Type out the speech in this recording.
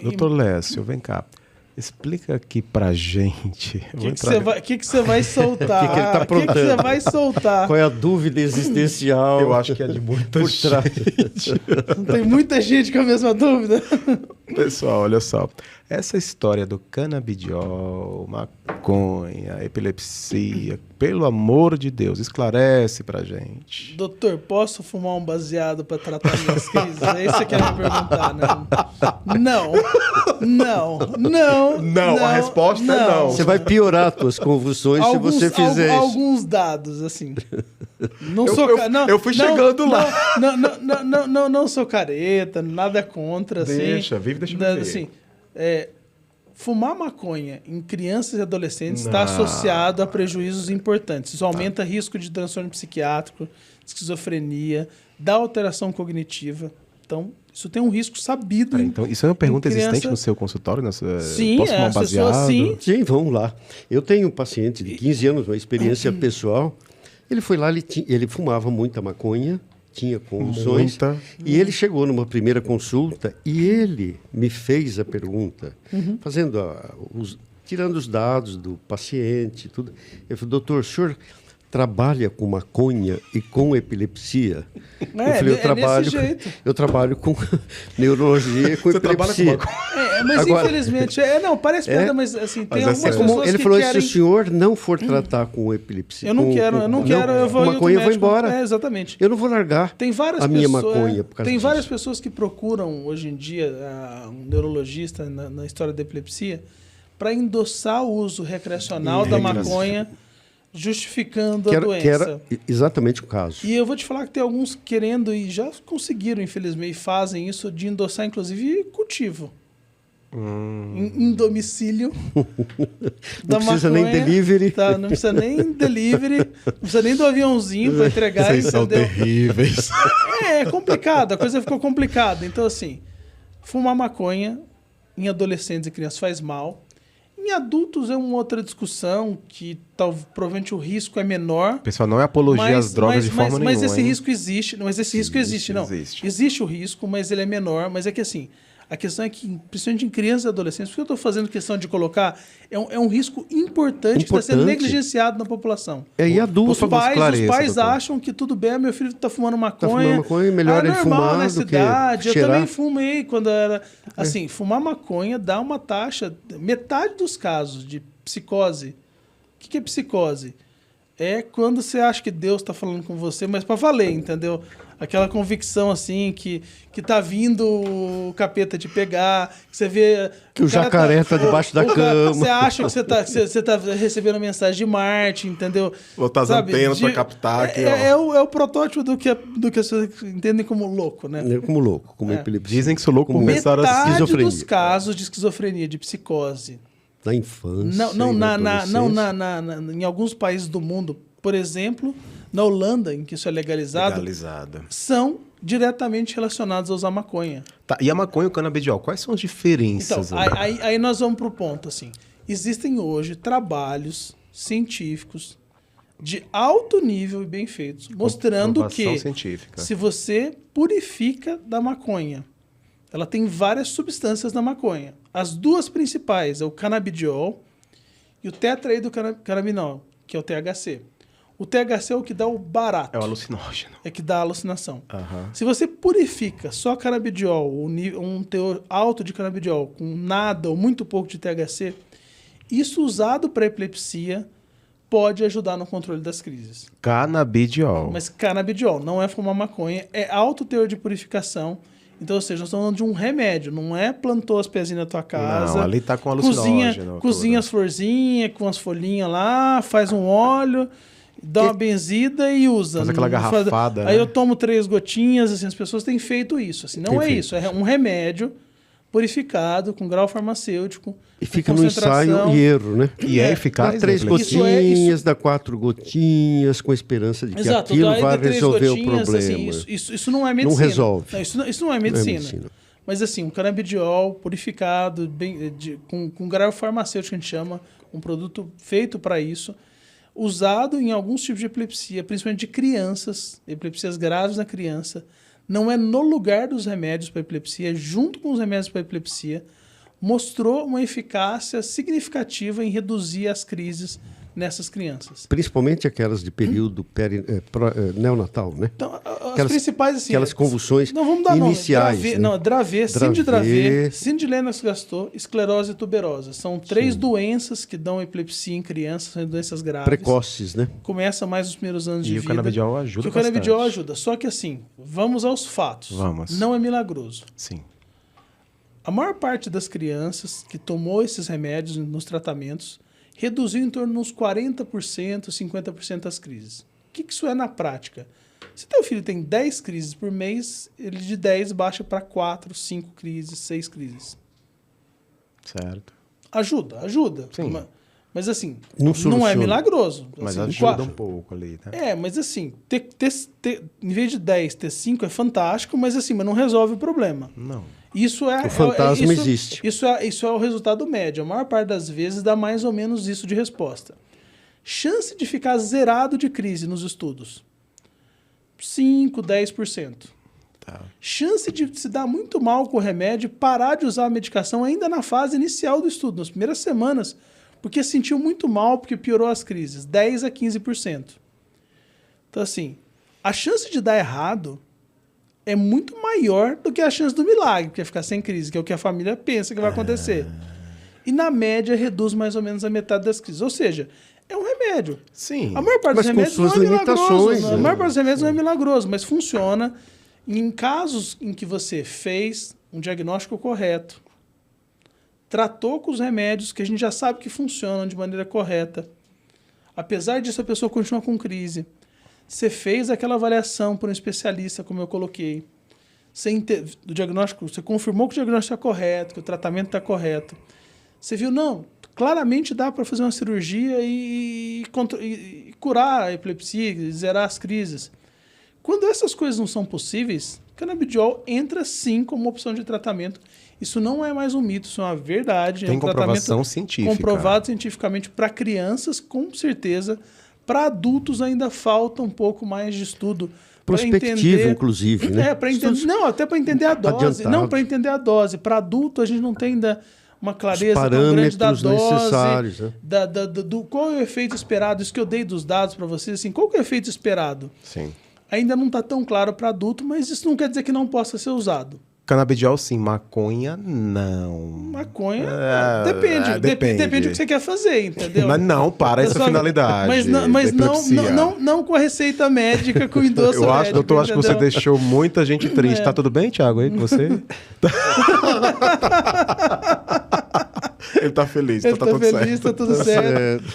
Doutor Lécio, vem cá. Explica aqui pra gente. O que você vai soltar? O que ele tá aprontando? O que você vai soltar? Qual é a dúvida existencial? Eu acho que é de muita gente. Não tem muita gente com a mesma dúvida? Pessoal, olha só. Essa história do canabidiol, maconha, epilepsia, pelo amor de Deus, esclarece pra gente. Doutor, posso fumar um baseado para tratar minhas crises? É isso que você quer me perguntar, né? Não, a resposta é não. Você vai piorar as tuas convulsões se você fizer isso. Alguns dados, assim. Eu fui chegando lá. Não sou careta, nada contra, assim. Deixa eu ver. Assim, fumar maconha em crianças e adolescentes está associado a prejuízos importantes. Isso aumenta risco de transtorno psiquiátrico, esquizofrenia, da alteração cognitiva. Então, isso tem um risco sabido. Então, isso é uma pergunta existente no seu consultório? Sim, posso fumar um baseado? Sim, vamos lá. Eu tenho um paciente de 15 anos, uma experiência pessoal. Ele foi lá, ele fumava muita maconha, tinha convulsões. E ele chegou numa primeira consulta e ele me fez a pergunta, tirando os dados do paciente, tudo. Eu falei, doutor, o senhor trabalha com maconha e com epilepsia? Eu falei, eu trabalho com neurologia e com epilepsia. Mas agora, infelizmente, parece piada, mas assim, tem algumas pessoas ele falou, se o senhor não for tratar com epilepsia... Eu não quero, eu vou... maconha, eu vou embora. Exatamente. Eu não vou largar minha maconha por causa Tem disso. várias pessoas que procuram, hoje em dia, um neurologista na história da epilepsia, para endossar o uso recreacional da maconha, justificando a doença. Que era exatamente o caso. E eu vou te falar que tem alguns querendo, e já conseguiram, infelizmente, e fazem isso, de endossar, inclusive, cultivo. Em domicílio. Não precisa nem delivery. Não precisa nem delivery, não precisa nem do aviãozinho para entregar. Vocês são terríveis. É complicado, a coisa ficou complicada. Então, assim, fumar maconha em adolescentes e crianças faz mal. Em adultos é uma outra discussão que provavelmente o risco é menor. Pessoal, não é apologia às drogas de forma nenhuma. Mas esse risco existe. Mas esse risco existe, não. Existe o risco, mas ele é menor. Mas é que assim, a questão é que, principalmente em crianças e adolescentes, por que eu estou fazendo questão de colocar, é um risco importante que está sendo negligenciado na população. E adultos, os pais acham que tudo bem, meu filho está fumando maconha. Melhor ele fumar na do cidade. que eu também fumei quando era... Assim, fumar maconha dá uma taxa... Metade dos casos de psicose... O que é psicose? É quando você acha que Deus está falando com você, mas para valer, entendeu? Aquela convicção assim que tá vindo o capeta te pegar, que você vê... Que o jacaré tá debaixo da cama. Você acha que você tá recebendo mensagem de Marte, entendeu? Botar as antenas para captar aqui, ó. É o protótipo do que as pessoas entendem como louco, né? Como louco, como epilepsia. Dizem que sou louco por pensar assim. Metade dos casos de esquizofrenia, de psicose... Na infância. Em alguns países do mundo, por exemplo, na Holanda, em que isso é legalizado. São diretamente relacionados a usar maconha. Tá, e a maconha e o canabidiol, quais são as diferenças? Então, aí nós vamos para o ponto. Assim. Existem hoje trabalhos científicos de alto nível e bem feitos, mostrando que se você purifica da maconha, ela tem várias substâncias na maconha. As duas principais é o canabidiol e o tetraidrocannabinol, que é o THC. O THC é o que dá o barato. É o alucinógeno. É que dá a alucinação. Se você purifica só canabidiol, um teor alto de canabidiol, com nada ou muito pouco de THC, isso usado para epilepsia pode ajudar no controle das crises. Canabidiol. Mas canabidiol não é fumar maconha, é alto teor de purificação. Então, ou seja, nós estamos falando de um remédio, não é plantou as pezinhas na tua casa. Não, ali tá com alucinógeno. Cozinha as florzinhas com as folhinhas lá, faz um óleo, dá uma benzida e usa. Faz aquela garrafada. Aí eu tomo 3 gotinhas, assim, as pessoas têm feito isso. Assim, não é isso, é um remédio purificado, com grau farmacêutico. E fica no ensaio e erro, né? E é eficaz. Dá 3 gotinhas, dá 4 gotinhas, com a esperança de que aquilo vai resolver o problema. Assim, isso não é medicina. Não resolve. Não, isso não é medicina. Mas assim, um canabidiol purificado, com grau farmacêutico, a gente chama, um produto feito para isso, usado em alguns tipos de epilepsia, principalmente de crianças, epilepsias graves na criança. Não é no lugar dos remédios para epilepsia, é junto com os remédios para epilepsia, mostrou uma eficácia significativa em reduzir as crises nessas crianças. Principalmente aquelas de período neonatal, né? Então, as principais, assim... Aquelas convulsões iniciais. Dravet, síndrome de Dravet, síndrome de Lennox-Gastaut, esclerose tuberosa. São 3 doenças que dão epilepsia em crianças, são doenças graves. Precoces, né? Começa mais nos primeiros anos de vida. E o canabidiol ajuda bastante. O canabidiol ajuda. Só que assim, vamos aos fatos. Vamos. Não é milagroso. Sim. A maior parte das crianças que tomou esses remédios nos tratamentos reduziu em torno de uns 40%, 50% as crises. O que isso é na prática? Se teu filho tem 10 crises por mês, ele de 10 baixa para 4, 5 crises, 6 crises. Certo. Ajuda. Sim. Mas assim, não é milagroso. Mas assim, ajuda um pouco ali, né? Mas assim, em vez de 10, ter 5 é fantástico, mas assim, mas não resolve o problema. Não. O fantasma existe. Isso é o resultado médio. A maior parte das vezes dá mais ou menos isso de resposta. Chance de ficar zerado de crise nos estudos. 5, 10%. Tá. Chance de se dar muito mal com o remédio, parar de usar a medicação ainda na fase inicial do estudo, nas primeiras semanas, porque sentiu muito mal, porque piorou as crises. 10 a 15%. Então, assim, a chance de dar errado é muito maior do que a chance do milagre, que é ficar sem crise, que é o que a família pensa que vai acontecer. E, na média, reduz mais ou menos a metade das crises. Ou seja, é um remédio. Sim. A maior parte dos remédios não é milagroso. A maior parte dos remédios não é milagroso, mas funciona em casos em que você fez um diagnóstico correto, tratou com os remédios que a gente já sabe que funcionam de maneira correta. Apesar disso, a pessoa continua com crise. Você fez aquela avaliação por um especialista, como eu coloquei. Do diagnóstico, você confirmou que o diagnóstico está correto, que o tratamento está correto. Você viu, não, claramente dá para fazer uma cirurgia e curar a epilepsia, zerar as crises. Quando essas coisas não são possíveis, o canabidiol entra sim como opção de tratamento. Isso não é mais um mito, isso é uma verdade. Tem um comprovação científica. Comprovado cientificamente para crianças, com certeza. Para adultos ainda falta um pouco mais de estudo. Prospectivo, inclusive, né? Para entender. Não, até para entender a dose. Adiantado. Não, para entender a dose. Para adulto, a gente não tem ainda uma clareza tão grande da dose, necessários, né? Qual é o efeito esperado. Isso que eu dei dos dados para vocês, assim, qual que é o efeito esperado? Sim. Ainda não está tão claro para adulto, mas isso não quer dizer que não possa ser usado. Canabidiol, sim. Maconha, não. Maconha, depende do que você quer fazer, entendeu? Mas não, para essa finalidade. Mas não com a receita médica, com o endosso médico. Doutor, acho que você deixou muita gente triste. Tá tudo bem, Thiago, aí com você? Ele tá feliz, tá tudo certo.